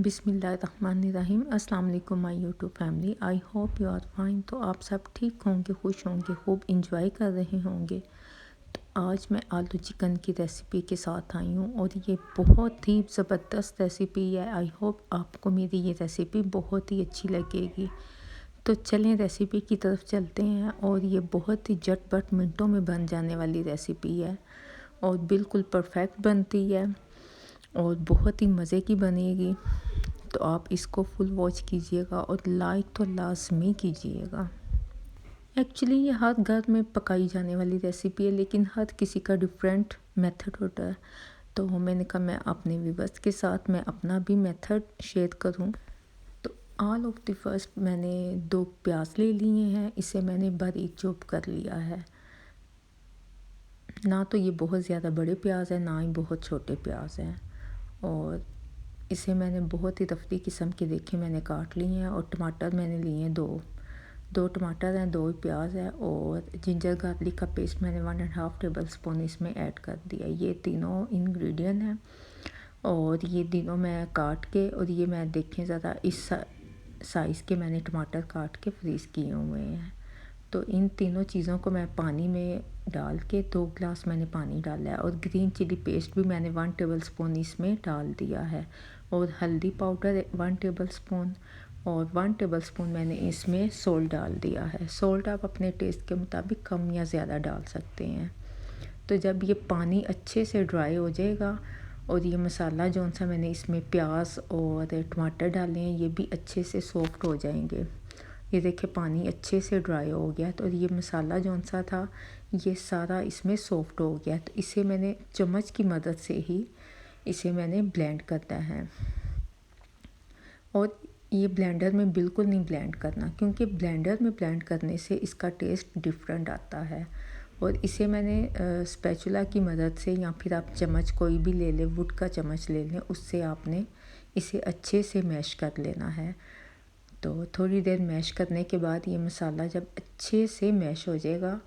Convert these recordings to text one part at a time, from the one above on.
बिस्मिल्लाहिर्रहमानिर्रहीम। अस्सलाम वालेकुम my YouTube family. I hope you are fine. तो आप सब ठीक होंगे, खुश होंगे, खूब इंजॉय कर रहे होंगे। तो आज मैं आलू चिकन की रेसिपी के साथ आई हूँ और ये बहुत ही ज़बरदस्त रेसिपी है। आई होप आपको मेरी ये रेसिपी बहुत ही अच्छी लगेगी। तो चलें रेसिपी की तरफ चलते हैं। और ये बहुत ही झटपट मिनटों में बन जाने वाली रेसिपी है और बिल्कुल परफेक्ट बनती है और बहुत ही मज़े की बनेगी। तो आप इसको फुल वॉच कीजिएगा और लाइक तो लाजमी कीजिएगा। एक्चुअली ये हर घर में पकाई जाने वाली रेसिपी है, लेकिन हर किसी का डिफरेंट मेथड होता है। तो मैंने कहा मैं अपने व्यूअर्स के साथ मैं अपना भी मेथड शेयर करूं। तो ऑल ऑफ द फर्स्ट मैंने 2 प्याज ले लिए हैं। इसे मैंने बारीक चॉप कर लिया है। ना तो ये बहुत ज़्यादा बड़े प्याज हैं, ना ही बहुत छोटे प्याज हैं। और इसे मैंने बहुत ही रफ़ी किस्म के देखे मैंने काट लिए हैं। और टमाटर मैंने लिए हैं 2 टमाटर हैं, 2 प्याज है। और जिंजर गार्लिक का पेस्ट मैंने 1.5 टेबल स्पून इसमें ऐड कर दिया। ये तीनों इंग्रेडिएंट हैं और ये तीनों मैं काट के, और ये मैं देखें ज़रा इस साइज़ के मैंने टमाटर काट के फ्रीज़ किए हुए हैं। तो इन तीनों चीज़ों को मैं पानी में डाल के 2 ग्लास मैंने पानी डाला है। और ग्रीन चिली पेस्ट भी मैंने 1 टेबल स्पून इसमें डाल दिया है। और हल्दी पाउडर 1 टेबल स्पून और 1 टेबल स्पून मैंने इसमें सोल्ट डाल दिया है। सोल्ट आप अपने टेस्ट के मुताबिक कम या ज़्यादा डाल सकते हैं। तो जब ये पानी अच्छे से ड्राई हो जाएगा और ये मसाला जौन सा मैंने इसमें प्याज और टमाटर डाले हैं ये भी अच्छे से सॉफ्ट हो जाएंगे। ये देखिए पानी अच्छे से ड्राई हो गया। तो ये मसाला जौन सा था ये सारा इसमें सॉफ्ट हो गया। तो इसे मैंने चम्मच की मदद से ही इसे मैंने ब्लेंड करना है। और ये ब्लेंडर में बिल्कुल नहीं ब्लेंड करना, क्योंकि ब्लेंडर में ब्लेंड करने से इसका टेस्ट डिफरेंट आता है। और इसे मैंने स्पैचुला की मदद से, या फिर आप चम्मच कोई भी ले लें, वुड का चम्मच ले लें, उससे आपने इसे अच्छे से मैश कर लेना है। तो थोड़ी देर मैश करने के बाद ये मसाला जब अच्छे से मैश हो जाएगा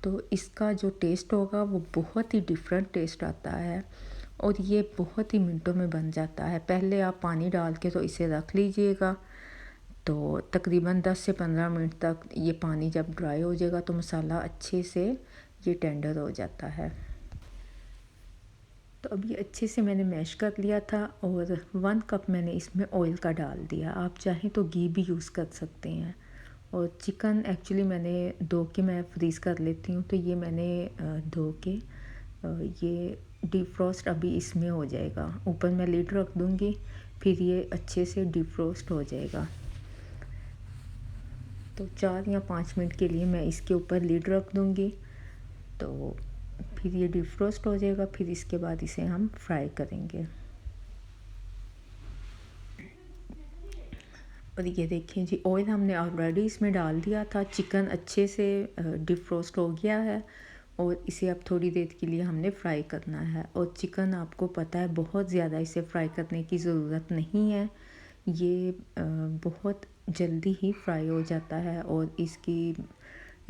तो इसका जो टेस्ट होगा वो बहुत ही डिफरेंट टेस्ट आता है और ये बहुत ही मिनटों में बन जाता है। पहले आप पानी डाल के तो इसे रख लीजिएगा। तो तकरीबन 10 से 15 मिनट तक ये पानी जब ड्राई हो जाएगा तो मसाला अच्छे से ये टेंडर हो जाता है। तो अब ये अच्छे से मैंने मैश कर लिया था और 1 कप मैंने इसमें ऑयल का डाल दिया। आप चाहें तो घी भी यूज़ कर सकते हैं। और चिकन एक्चुअली मैंने धो के मैं फ्रीज़ कर लेती हूँ। तो ये मैंने धो के ये डिफ्रोस्ट अभी इसमें हो जाएगा। ऊपर मैं लिड रख दूँगी, फिर ये अच्छे से डिफ्रोस्ट हो जाएगा। तो 4 या 5 मिनट के लिए मैं इसके ऊपर लिड रख दूँगी। तो फिर ये डिफ्रोस्ट हो जाएगा। फिर इसके बाद इसे हम फ्राई करेंगे। और ये देखें जी, ऑयल हमने ऑलरेडी इसमें डाल दिया था। चिकन अच्छे से डिफ्रोस्ट हो गया है और इसे अब थोड़ी देर के लिए हमने फ्राई करना है। और चिकन आपको पता है बहुत ज़्यादा इसे फ्राई करने की ज़रूरत नहीं है। ये बहुत जल्दी ही फ्राई हो जाता है। और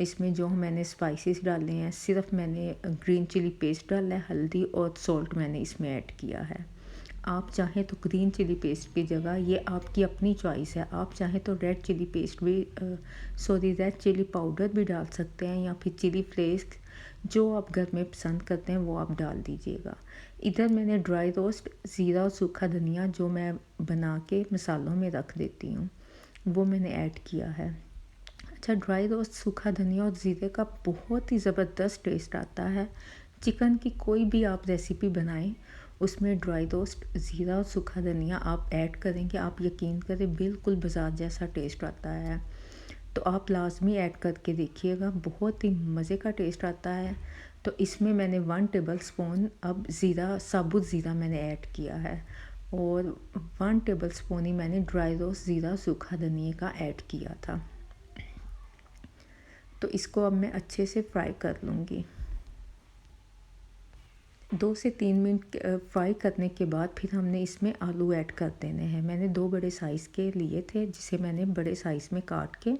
इसमें जो मैंने स्पाइसेस डाले हैं, सिर्फ मैंने ग्रीन चिली पेस्ट डाला है, हल्दी और सॉल्ट मैंने इसमें ऐड किया है। आप चाहें तो ग्रीन चिली पेस्ट की जगह, ये आपकी अपनी चॉइस है, आप चाहें तो रेड चिली पेस्ट भी रेड चिली पाउडर भी डाल सकते हैं, या फिर चिली फ्लेक्स जो आप घर में पसंद करते हैं वो आप डाल दीजिएगा। इधर मैंने ड्राई रोस्ट ज़ीरा और सूखा धनिया जो मैं बना के मसालों में रख देती हूँ वो मैंने ऐड किया है। अच्छा, ड्राई रोस्ट सूखा धनिया और ज़ीरे का बहुत ही ज़बरदस्त टेस्ट आता है। चिकन की कोई भी आप रेसिपी बनाएं उसमें ड्राई रोस्ट ज़ीरा और सूखा धनिया आप ऐड करेंगे, आप यकीन करें बिल्कुल बाज़ार जैसा टेस्ट आता है। तो आप लाजमी ऐड करके देखिएगा, बहुत ही मज़े का टेस्ट आता है। तो इसमें मैंने 1 टेबल स्पून अब ज़ीरा, साबुत ज़ीरा मैंने ऐड किया है और 1 टेबल स्पून ही मैंने ड्राई रोस्ट ज़ीरा सूखा धनिया का ऐड किया था। तो इसको अब मैं अच्छे से फ्राई कर लूँगी। 2 से 3 मिनट फ्राई करने के बाद फिर हमने इसमें आलू ऐड कर देने हैं। मैंने 2 बड़े साइज़ के लिए थे जिसे मैंने बड़े साइज़ में काट के,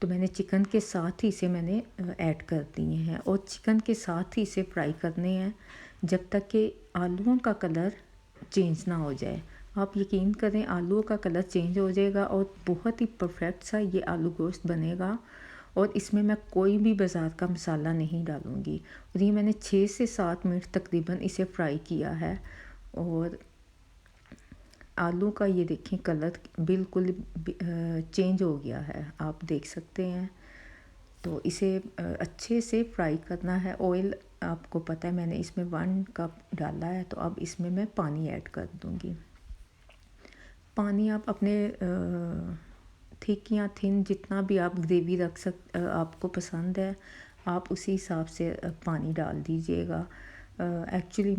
तो मैंने चिकन के साथ ही इसे मैंने ऐड कर दिए हैं। और चिकन के साथ ही इसे फ्राई करने हैं जब तक कि आलूओं का कलर चेंज ना हो जाए। आप यकीन करें आलूओं का कलर चेंज हो जाएगा और बहुत ही परफेक्ट सा ये आलू गोश्त बनेगा। और इसमें मैं कोई भी बाज़ार का मसाला नहीं डालूँगी। और ये मैंने 6 से 7 मिनट तकरीबन इसे फ्राई किया है। और आलू का ये देखें कलर बिल्कुल चेंज हो गया है, आप देख सकते हैं। तो इसे अच्छे से फ्राई करना है। ऑयल आपको पता है मैंने इसमें 1 कप डाला है, तो अब इसमें मैं पानी ऐड कर दूँगी। पानी आप अपने थिक या थिन जितना भी आप ग्रेवी आपको पसंद है, आप उसी हिसाब से पानी डाल दीजिएगा। एक्चुअली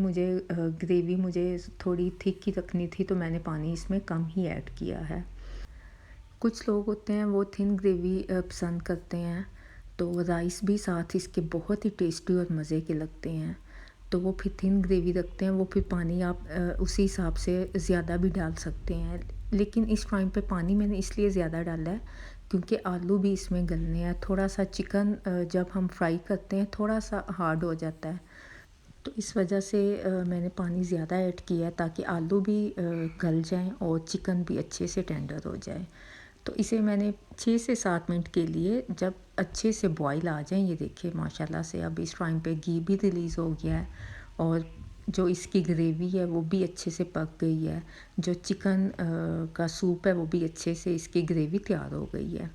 ग्रेवी मुझे थोड़ी थिक ही रखनी थी, तो मैंने पानी इसमें कम ही ऐड किया है। कुछ लोग होते हैं वो थिन ग्रेवी पसंद करते हैं, तो राइस भी साथ इसके बहुत ही टेस्टी और मज़े के लगते हैं। तो वो फिर थिन ग्रेवी रखते हैं, वो फिर पानी आप उसी हिसाब से ज़्यादा भी डाल सकते हैं। लेकिन इस टाइम पे पानी मैंने इसलिए ज़्यादा डाला है क्योंकि आलू भी इसमें गलने हैं। थोड़ा सा चिकन जब हम फ्राई करते हैं थोड़ा सा हार्ड हो जाता है, तो इस वजह से मैंने पानी ज़्यादा ऐड किया है ताकि आलू भी गल जाएं और चिकन भी अच्छे से टेंडर हो जाए। तो इसे मैंने 6 से 7 मिनट के लिए जब अच्छे से बॉईल आ जाएं, ये देखिए माशाल्लाह से अब इस टाइम पे घी भी रिलीज़ हो गया है और जो इसकी ग्रेवी है वो भी अच्छे से पक गई है। जो चिकन का सूप है वो भी अच्छे से इसकी ग्रेवी तैयार हो गई है।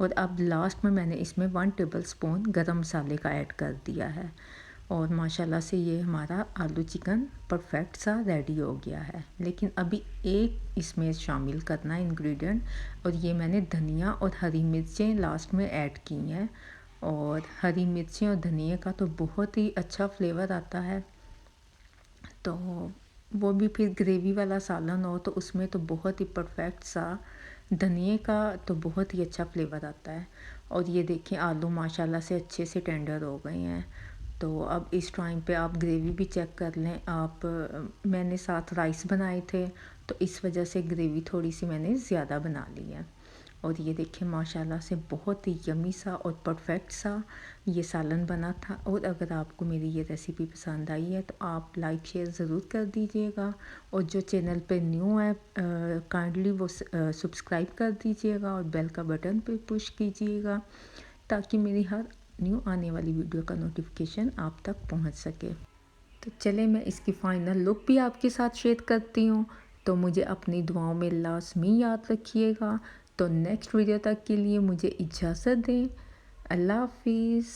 और अब लास्ट में मैंने इसमें 1 टेबल स्पून गरम मसाले का ऐड कर दिया है। और माशाल्लाह से ये हमारा आलू चिकन परफेक्ट सा रेडी हो गया है। लेकिन अभी एक इसमें शामिल करना है इंग्रेडिएंट, और ये मैंने धनिया और हरी मिर्चें लास्ट में ऐड की हैं। और हरी मिर्चें और धनिया का तो बहुत ही अच्छा फ्लेवर आता है। तो वो भी फिर ग्रेवी वाला सालन हो तो उसमें तो बहुत ही परफेक्ट सा धनिए का तो बहुत ही अच्छा फ्लेवर आता है। और ये देखें आलू माशाल्लाह से अच्छे से टेंडर हो गए हैं। तो अब इस टाइम पे आप ग्रेवी भी चेक कर लें। मैंने साथ राइस बनाए थे, तो इस वजह से ग्रेवी थोड़ी सी मैंने ज़्यादा बना ली है। और ये देखिए माशाल्लाह से बहुत ही यमी सा और परफेक्ट सा ये सालन बना था। और अगर आपको मेरी ये रेसिपी पसंद आई है तो आप लाइक शेयर ज़रूर कर दीजिएगा। और जो चैनल पे न्यू है काइंडली वो सब्सक्राइब कर दीजिएगा और बेल का बटन पे पुश कीजिएगा ताकि मेरी हर न्यू आने वाली वीडियो का नोटिफिकेशन आप तक पहुंच सके। तो चले मैं इसकी फ़ाइनल लुक भी आपके साथ शेयर करती हूँ। तो मुझे अपनी दुआओं में लाज़मी याद रखिएगा। तो नेक्स्ट वीडियो तक के लिए मुझे इजाज़त दें। अल्लाह हाफ़िज़।